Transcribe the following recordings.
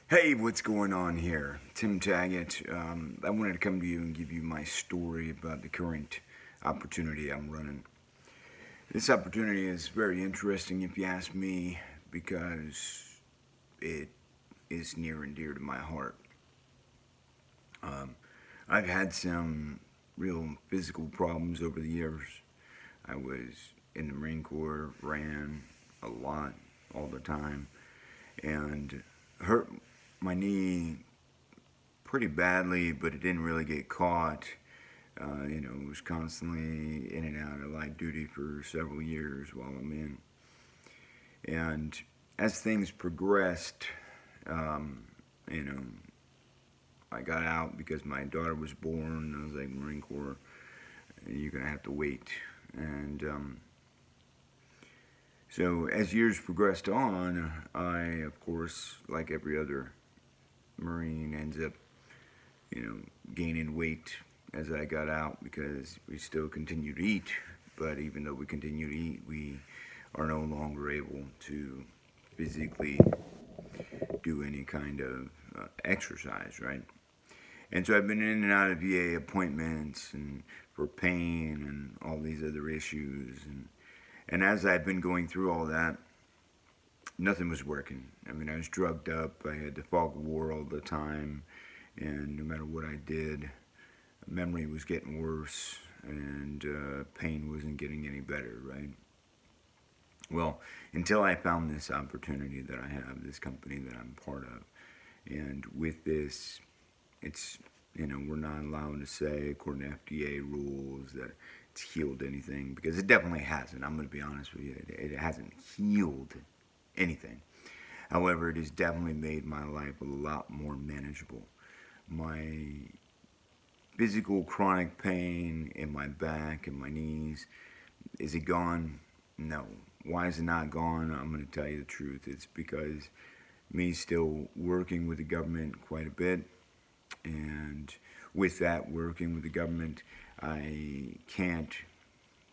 Hey, what's going on here? Tim Taggett. I wanted to come to you and give you my story about the current opportunity I'm running. This opportunity is very interesting, if you ask me, because it is near and dear to my heart. Um, I've had some real physical problems over the years. I was in the Marine Corps, ran a lot, all the time, and hurt my knee pretty badly, but it didn't really get caught. It was constantly in and out of light duty for several years while I'm in. And as things progressed, um, you know, I got out because my daughter was born. I was like, Marine Corps, you're going to have to wait. And so as years progressed on, I, of course, like every other Marine, ends up gaining weight as I got out because we still continue to eat. But even though we continue to eat, we are no longer able to physically do any kind of exercise, right? And so I've been in and out of VA appointments and for pain and all these other issues. And as I've been going through all that, nothing was working. I mean, I was drugged up. I had the fog of war all the time. And no matter what I did, memory was getting worse and pain wasn't getting any better, right? Well, until I found this opportunity that I have, this company that I'm part of. And with this, it's, we're not allowed to say, according to FDA rules, that it's healed anything, because it definitely hasn't. I'm going to be honest with you. It hasn't healed anything. However, it has definitely made my life a lot more manageable. My physical chronic pain in my back and my knees, is it gone? No. Why is it not gone? I'm going to tell you the truth. It's because me still working with the government quite a bit, and with that working with the government, I can't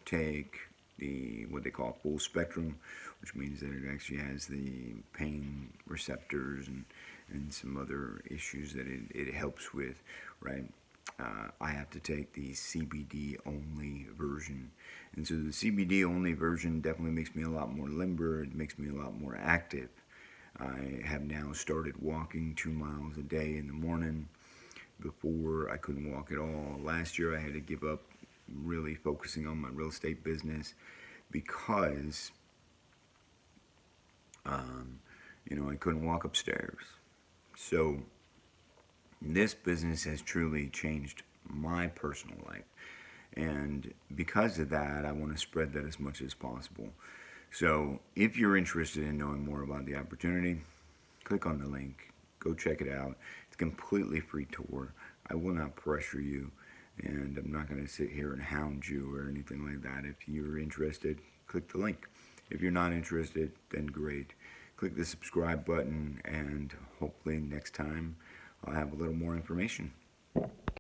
take the what they call full spectrum, which means that it actually has the pain receptors and some other issues that it helps with, right? I have to take the CBD only version. And so the CBD only version definitely makes me a lot more limber, it makes me a lot more active. I have now started walking 2 miles a day in the morning. Before, I couldn't walk at all. Last year I had to give up really focusing on my real estate business because I couldn't walk upstairs. So this business has truly changed my personal life. And because of that, I want to spread that as much as possible. So if you're interested in knowing more about the opportunity, click on the link. Go check it out. It's a completely free tour. I will not pressure you, and I'm not going to sit here and hound you or anything like that. If you're interested, click the link. If you're not interested, then great. Click the subscribe button, and hopefully next time I'll have a little more information.